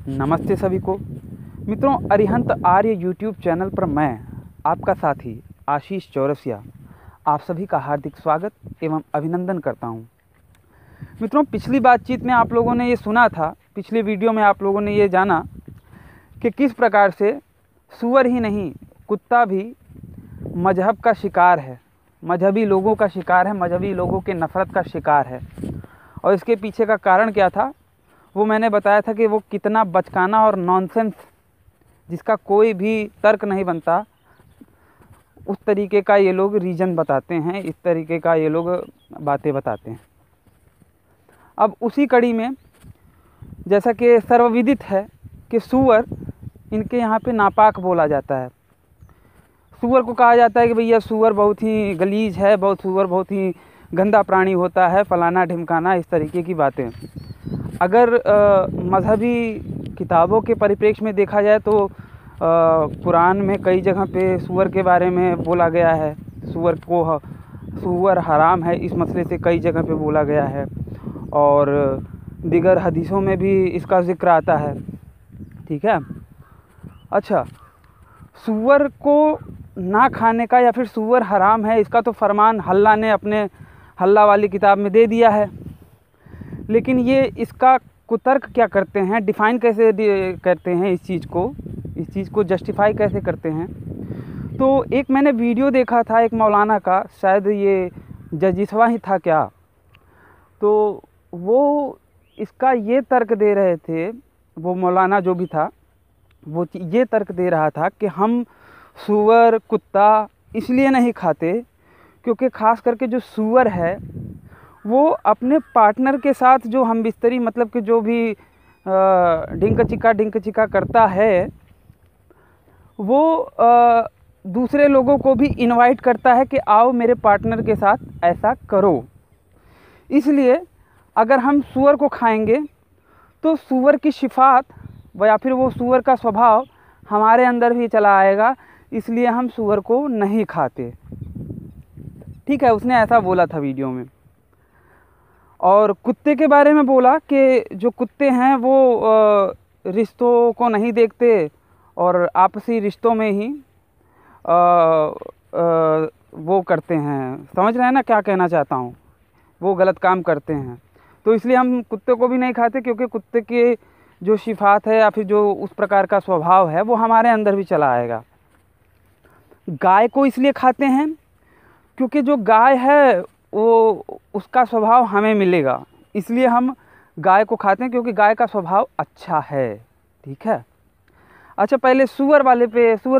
नमस्ते सभी को। मित्रों, अरिहंत आर्य यूट्यूब चैनल पर मैं आपका साथी आशीष चौरसिया आप सभी का हार्दिक स्वागत एवं अभिनंदन करता हूं। मित्रों, पिछली बातचीत में आप लोगों ने ये सुना था, पिछले वीडियो में आप लोगों ने ये जाना कि किस प्रकार से सूअर ही नहीं कुत्ता भी मजहब का शिकार है, मजहबी लोगों का शिकार है, मजहबी लोगों के नफ़रत का शिकार है। और इसके पीछे का कारण क्या था वो मैंने बताया था कि वो कितना बचकाना और नॉनसेंस, जिसका कोई भी तर्क नहीं बनता, उस तरीके का ये लोग रीज़न बताते हैं, इस तरीके का ये लोग बातें बताते हैं। अब उसी कड़ी में जैसा कि सर्वविदित है कि सूअर इनके यहाँ पे नापाक बोला जाता है। सूअर को कहा जाता है कि भैया सूअर बहुत ही गलीज है, सूअर बहुत ही गंदा प्राणी होता है, फलाना ढिमकाना, इस तरीके की बातें। अगर मजहबी किताबों के परिप्रेक्ष्य में देखा जाए तो कुरान में कई जगह पे सूअर के बारे में बोला गया है। सूअर हराम है, इस मसले से कई जगह पे बोला गया है और दीगर हदीसों में भी इसका जिक्र आता है। ठीक है। अच्छा, सूअर को ना खाने का या फिर सूअर हराम है, इसका तो फरमान अल्लाह ने अपने हल्ला वाली किताब में दे दिया है। लेकिन ये इसका कुतर्क क्या करते हैं, डिफ़ाइन कैसे करते हैं इस चीज़ को जस्टिफाई कैसे करते हैं। तो एक मैंने वीडियो देखा था एक मौलाना का, शायद ये जजिसवा ही था क्या, तो वो इसका ये तर्क दे रहे थे, वो मौलाना जो भी था वो ये तर्क दे रहा था कि हम सूअर कुत्ता इसलिए नहीं खाते क्योंकि ख़ास करके जो सूअर है वो अपने पार्टनर के साथ जो हम बिस्तरी, मतलब कि जो भी ढिंक चिका करता है, वो दूसरे लोगों को भी इनवाइट करता है कि आओ मेरे पार्टनर के साथ ऐसा करो। इसलिए अगर हम सूअर को खाएंगे तो सूअर की शिफात या फिर वो सूअर का स्वभाव हमारे अंदर भी चला आएगा, इसलिए हम सूअर को नहीं खाते। ठीक है, उसने ऐसा बोला था वीडियो में। और कुत्ते के बारे में बोला कि जो कुत्ते हैं वो रिश्तों को नहीं देखते और आपसी रिश्तों में ही वो करते हैं। समझ रहे हैं ना क्या कहना चाहता हूँ, वो गलत काम करते हैं। तो इसलिए हम कुत्ते को भी नहीं खाते क्योंकि कुत्ते के जो सिफात है या फिर जो उस प्रकार का स्वभाव है वो हमारे अंदर भी चला आएगा। गाय को इसलिए खाते हैं क्योंकि जो गाय है वो उसका स्वभाव हमें मिलेगा, इसलिए हम गाय को खाते हैं क्योंकि गाय का स्वभाव अच्छा है। ठीक है। अच्छा, पहले सूअर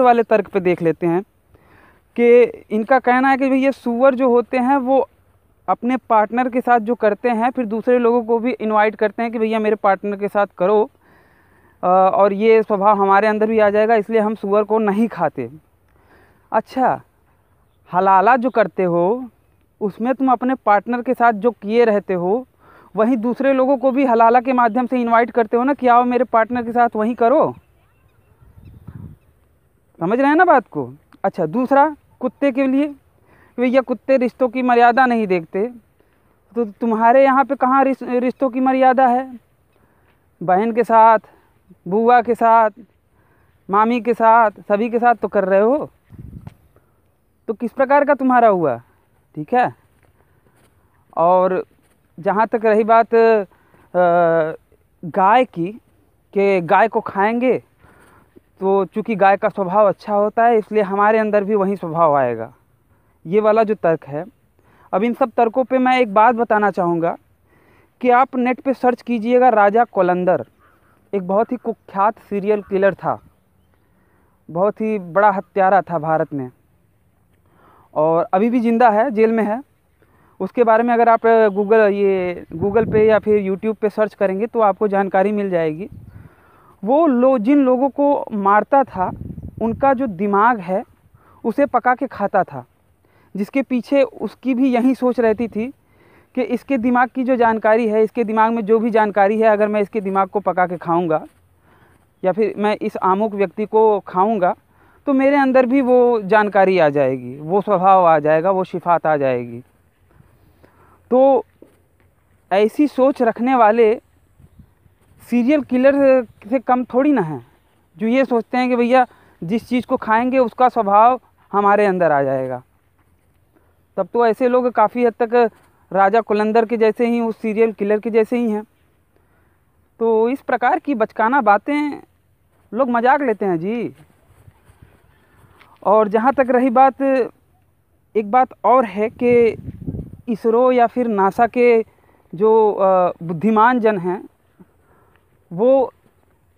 वाले तर्क पे देख लेते हैं कि इनका कहना है कि भैया सूअर जो होते हैं वो अपने पार्टनर के साथ जो करते हैं फिर दूसरे लोगों को भी इनवाइट करते हैं कि भैया मेरे पार्टनर के साथ करो, और ये स्वभाव हमारे अंदर भी आ जाएगा, इसलिए हम सूअर को नहीं खाते। अच्छा, हलाला जो करते हो उसमें तुम अपने पार्टनर के साथ जो किए रहते हो वहीं दूसरे लोगों को भी हलाला के माध्यम से इनवाइट करते हो ना कि आओ मेरे पार्टनर के साथ वहीं करो। समझ रहे हैं ना बात को। अच्छा, दूसरा कुत्ते के लिए, भैया कुत्ते रिश्तों की मर्यादा नहीं देखते, तो तुम्हारे यहाँ पे कहाँ रिश्तों की मर्यादा है? बहन के साथ, बुआ के साथ, मामी के साथ, सभी के साथ तो कर रहे हो, तो किस प्रकार का तुम्हारा हुआ? ठीक है। और जहाँ तक रही बात गाय की कि गाय को खाएंगे तो चूँकि गाय का स्वभाव अच्छा होता है इसलिए हमारे अंदर भी वही स्वभाव आएगा, ये वाला जो तर्क है। अब इन सब तर्कों पे मैं एक बात बताना चाहूँगा कि आप नेट पे सर्च कीजिएगा, राजा कोलंदर एक बहुत ही कुख्यात सीरियल किलर था, बहुत ही बड़ा हत्यारा था भारत में और अभी भी ज़िंदा है, जेल में है। उसके बारे में अगर आप गूगल पे या फिर यूट्यूब पे सर्च करेंगे तो आपको जानकारी मिल जाएगी। वो जिन लोगों को मारता था उनका जो दिमाग है उसे पका के खाता था, जिसके पीछे उसकी भी यही सोच रहती थी कि इसके दिमाग की जो जानकारी है, इसके दिमाग में जो भी जानकारी है, अगर मैं इसके दिमाग को पका के खाऊंगा या फिर मैं इस आमुक व्यक्ति को खाऊंगा तो मेरे अंदर भी वो जानकारी आ जाएगी, वो स्वभाव आ जाएगा, वो सिफात आ जाएगी। तो ऐसी सोच रखने वाले सीरियल किलर से कम थोड़ी ना हैं, जो ये सोचते हैं कि भैया जिस चीज़ को खाएंगे उसका स्वभाव हमारे अंदर आ जाएगा। तब तो ऐसे लोग काफ़ी हद तक राजा कुलंदर के जैसे ही, उस सीरियल किलर के जैसे ही हैं। तो इस प्रकार की बचकाना बातें लोग मजाक लेते हैं जी। और जहाँ तक रही बात, एक बात और है कि इसरो या फिर नासा के जो बुद्धिमान जन हैं, वो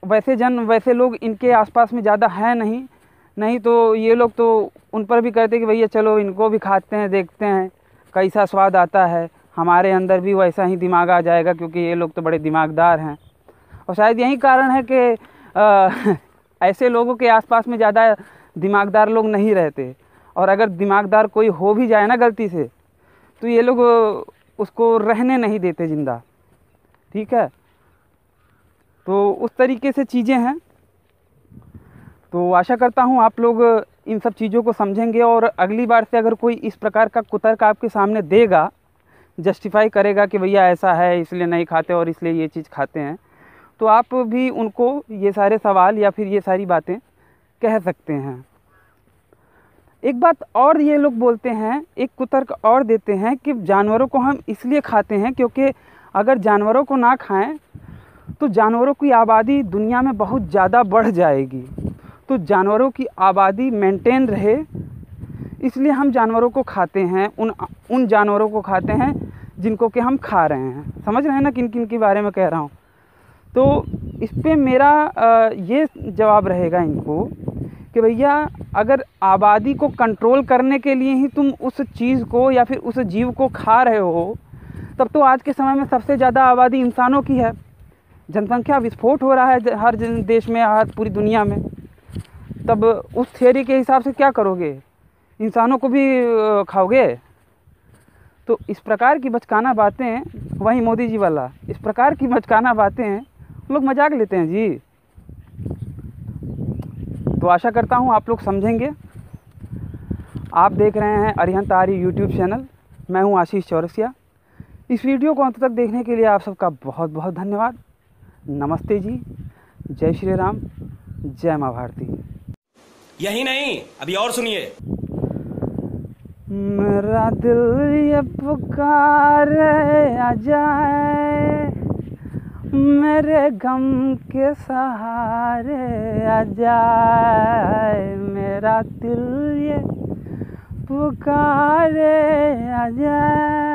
वैसे लोग इनके आसपास में ज़्यादा हैं नहीं तो ये लोग तो उन पर भी कहते कि भैया चलो इनको भी खाते हैं, देखते हैं कैसा स्वाद आता है, हमारे अंदर भी वैसा ही दिमाग आ जाएगा, क्योंकि ये लोग तो बड़े दिमागदार हैं। और शायद यही कारण है कि ऐसे लोगों के आसपास में ज़्यादा दिमागदार लोग नहीं रहते। और अगर दिमागदार कोई हो भी जाए ना गलती से, तो ये लोग उसको रहने नहीं देते ज़िंदा। ठीक है, तो उस तरीके से चीज़ें हैं। तो आशा करता हूँ आप लोग इन सब चीज़ों को समझेंगे, और अगली बार से अगर कोई इस प्रकार का कुतर्क आपके सामने देगा, जस्टिफाई करेगा कि भैया ऐसा है इसलिए नहीं खाते और इसलिए ये चीज़ खाते हैं, तो आप भी उनको ये सारे सवाल या फिर ये सारी बातें कह सकते हैं। एक बात और ये लोग बोलते हैं, एक कुतर्क और देते हैं कि जानवरों को हम इसलिए खाते हैं क्योंकि अगर जानवरों को ना खाएं तो जानवरों की आबादी दुनिया में बहुत ज़्यादा बढ़ जाएगी। तो जानवरों की आबादी मेंटेन रहे, इसलिए हम जानवरों को खाते हैं, उन जानवरों को खाते हैं जिनको कि हम खा रहे हैं। समझ रहे हैं ना किन किन के बारे में कह रहा हूँ। तो इस पे मेरा ये जवाब रहेगा इनको कि भैया अगर आबादी को कंट्रोल करने के लिए ही तुम उस चीज़ को या फिर उस जीव को खा रहे हो, तब तो आज के समय में सबसे ज़्यादा आबादी इंसानों की है। जनसंख्या विस्फोट हो रहा है हर देश में, हर पूरी दुनिया में। तब उस थियरी के हिसाब से क्या करोगे, इंसानों को भी खाओगे? तो इस प्रकार की बचकाना बातें, वही मोदी जी वाला, इस प्रकार की बचकाना बातें लोग मजाक लेते हैं जी। तो आशा करता हूँ आप लोग समझेंगे। आप देख रहे हैं अरिहंत आर्य यूट्यूब चैनल, मैं हूँ आशीष चौरसिया। इस वीडियो को अंत तक देखने के लिए आप सबका बहुत बहुत धन्यवाद। नमस्ते जी, जय श्री राम, जय माँ भारती। यही नहीं, अभी और सुनिए। मेरा दिल ये पुकारे आ जाए, मेरे गम के सहारे आ जाए, मेरा दिल ये पुकारे आ जाए।